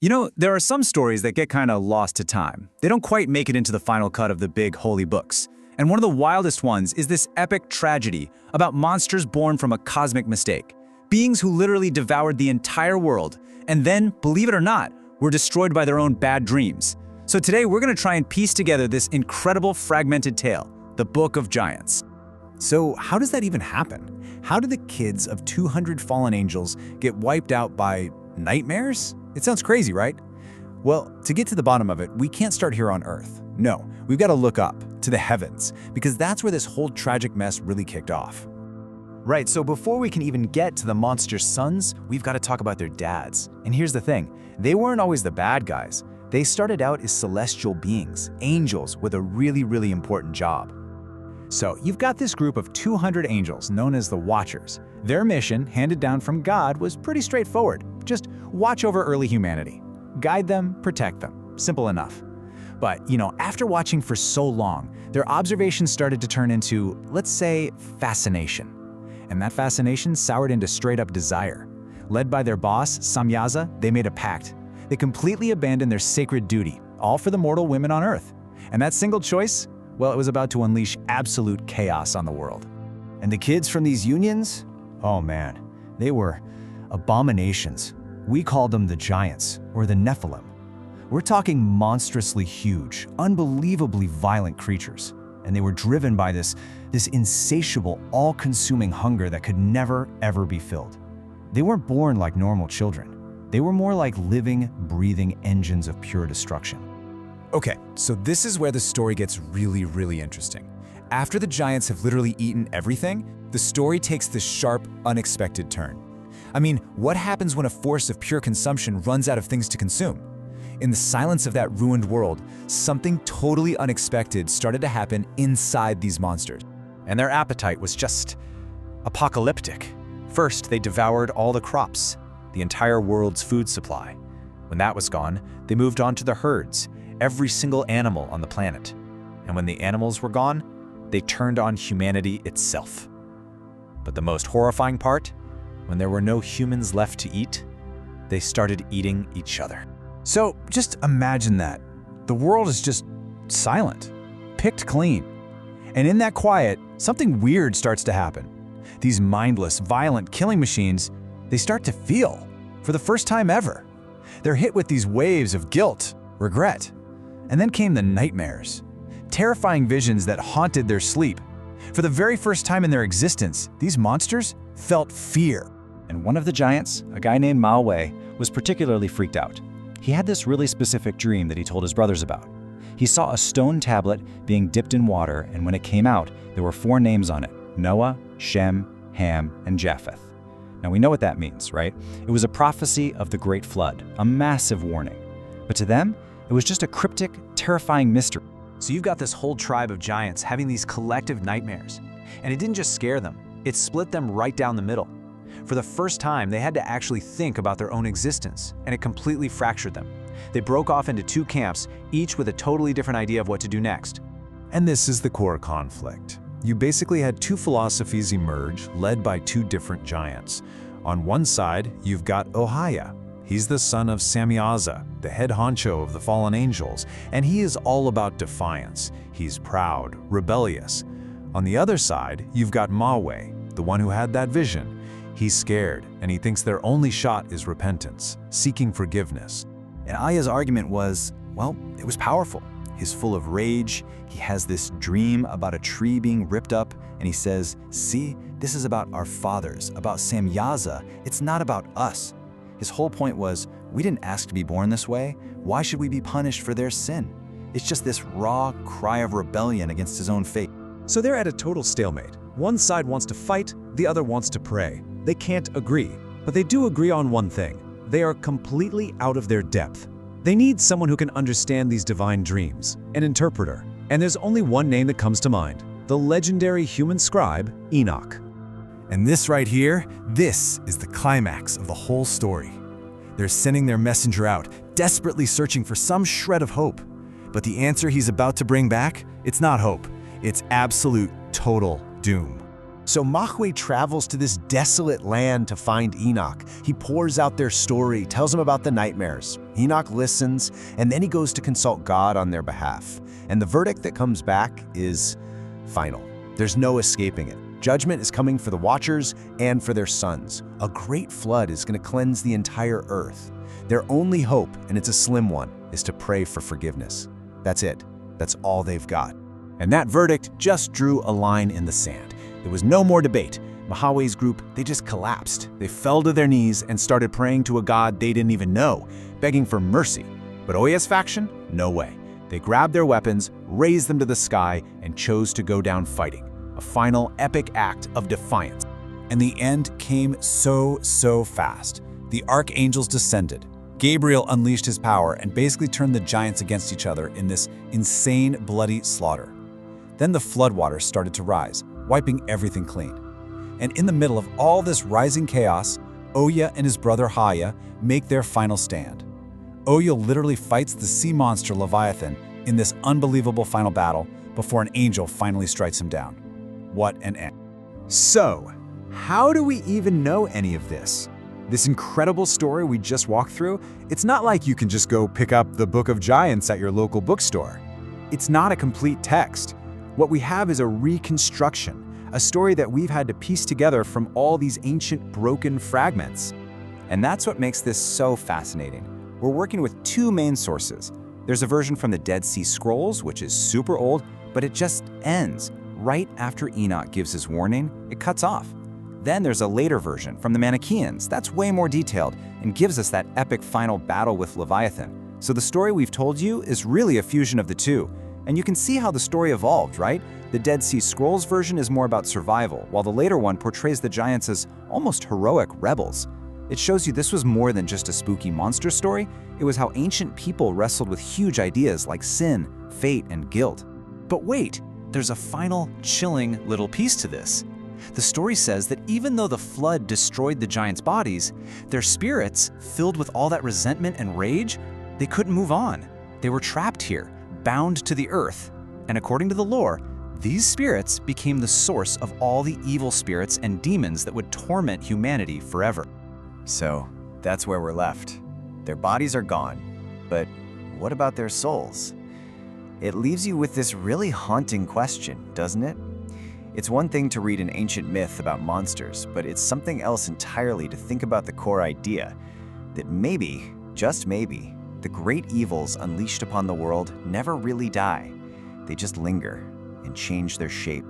You know, there are some stories that get kind of lost to time. They don't quite make it into the final cut of the big holy books. And one of the wildest ones is this epic tragedy about monsters born from a cosmic mistake. Beings who literally devoured the entire world, and then, believe it or not, were destroyed by their own bad dreams. So today we're going to try and piece together this incredible fragmented tale, the Book of Giants. So how does that even happen? How do the kids of 200 fallen angels get wiped out by nightmares? It sounds crazy, right? Well, to get to the bottom of it, we can't start here on Earth. No, we've got to look up, to the heavens, because that's where this whole tragic mess really kicked off. Right, so before we can even get to the monster's sons, we've got to talk about their dads. And here's the thing, they weren't always the bad guys. They started out as celestial beings, angels with a really important job. So you've got this group of 200 angels known as the Watchers. Their mission, handed down from God, was pretty straightforward. Just watch over early humanity. Guide them, protect them. Simple enough. But, after watching for so long, their observations started to turn into, let's say, fascination. And that fascination soured into straight-up desire. Led by their boss, Samyaza, they made a pact. They completely abandoned their sacred duty, all for the mortal women on Earth. And that single choice, well, it was about to unleash absolute chaos on the world. And the kids from these unions? Oh man, they were abominations. We called them the Giants, or the Nephilim. We're talking monstrously huge, unbelievably violent creatures. And they were driven by this insatiable, all-consuming hunger that could never, ever be filled. They weren't born like normal children. They were more like living, breathing engines of pure destruction. Okay, so this is where the story gets really interesting. After the giants have literally eaten everything, the story takes this sharp, unexpected turn. I mean, what happens when a force of pure consumption runs out of things to consume? In the silence of that ruined world, something totally unexpected started to happen inside these monsters. And their appetite was just apocalyptic. First, they devoured all the crops, the entire world's food supply. When that was gone, they moved on to the herds, every single animal on the planet. And when the animals were gone, they turned on humanity itself. But the most horrifying part, when there were no humans left to eat, they started eating each other. So just imagine that. The world is just silent, picked clean. And in that quiet, something weird starts to happen. These mindless, violent killing machines, they start to feel, for the first time ever. They're hit with these waves of guilt, regret. And then came the nightmares, terrifying visions that haunted their sleep. For the very first time in their existence, these monsters felt fear. And one of the giants, a guy named Mao Wei, was particularly freaked out. He had this really specific dream that he told his brothers about. He saw a stone tablet being dipped in water, and when it came out, there were 4 names on it: Noah, Shem, Ham, and Japheth. Now we know what that means, right? It was a prophecy of the Great Flood, a massive warning. But to them, it was just a cryptic, terrifying mystery. So you've got this whole tribe of giants having these collective nightmares. And it didn't just scare them, it split them right down the middle. For the first time, they had to actually think about their own existence, and it completely fractured them. They broke off into 2 camps, each with a totally different idea of what to do next. And this is the core conflict. You basically had 2 philosophies emerge, led by 2 different giants. On one side, you've got Ohaya. He's the son of Samyaza, the head honcho of the fallen angels, and he is all about defiance. He's proud, rebellious. On the other side, you've got Mawe, the one who had that vision. He's scared, and he thinks their only shot is repentance, seeking forgiveness. And Aya's argument was, well, it was powerful. He's full of rage. He has this dream about a tree being ripped up, and he says, see, this is about our fathers, about Samyaza. It's not about us. His whole point was, we didn't ask to be born this way. Why should we be punished for their sin? It's just this raw cry of rebellion against his own fate. So they're at a total stalemate. One side wants to fight, the other wants to pray. They can't agree, but they do agree on one thing. They are completely out of their depth. They need someone who can understand these divine dreams, an interpreter. And there's only one name that comes to mind, the legendary human scribe, Enoch. And this right here, this is the climax of the whole story. They're sending their messenger out, desperately searching for some shred of hope. But the answer he's about to bring back, it's not hope. It's absolute, total doom. So Mahwe travels to this desolate land to find Enoch. He pours out their story, tells him about the nightmares. Enoch listens, and then he goes to consult God on their behalf. And the verdict that comes back is final. There's no escaping it. Judgment is coming for the Watchers and for their sons. A great flood is going to cleanse the entire earth. Their only hope, and it's a slim one, is to pray for forgiveness. That's it. That's all they've got. And that verdict just drew a line in the sand. There was no more debate. Mahwe's group, they just collapsed. They fell to their knees and started praying to a god they didn't even know, begging for mercy. But Oya's faction? No way. They grabbed their weapons, raised them to the sky, and chose to go down fighting. A final epic act of defiance. And the end came so fast. The archangels descended. Gabriel unleashed his power and basically turned the giants against each other in this insane, bloody slaughter. Then the floodwaters started to rise, wiping everything clean. And in the middle of all this rising chaos, Oya and his brother Haya make their final stand. Oya literally fights the sea monster Leviathan in this unbelievable final battle before an angel finally strikes him down. What an end. So, how do we even know any of this? This incredible story we just walked through, it's not like you can just go pick up the Book of Giants at your local bookstore. It's not a complete text. What we have is a reconstruction, a story that we've had to piece together from all these ancient broken fragments. And that's what makes this so fascinating. We're working with two main sources. There's a version from the Dead Sea Scrolls, which is super old, but it just ends. Right after Enoch gives his warning, it cuts off. Then there's a later version from the Manichaeans that's way more detailed and gives us that epic final battle with Leviathan. So the story we've told you is really a fusion of the two. And you can see how the story evolved, right? The Dead Sea Scrolls version is more about survival, while the later one portrays the giants as almost heroic rebels. It shows you this was more than just a spooky monster story. It was how ancient people wrestled with huge ideas like sin, fate, and guilt. But wait, there's a final, chilling little piece to this. The story says that even though the flood destroyed the giants' bodies, their spirits, filled with all that resentment and rage, they couldn't move on. They were trapped here, bound to the earth. And according to the lore, these spirits became the source of all the evil spirits and demons that would torment humanity forever. So, that's where we're left. Their bodies are gone, but what about their souls? It leaves you with this really haunting question, doesn't it? It's one thing to read an ancient myth about monsters, but it's something else entirely to think about the core idea that maybe, just maybe, the great evils unleashed upon the world never really die. They just linger and change their shape.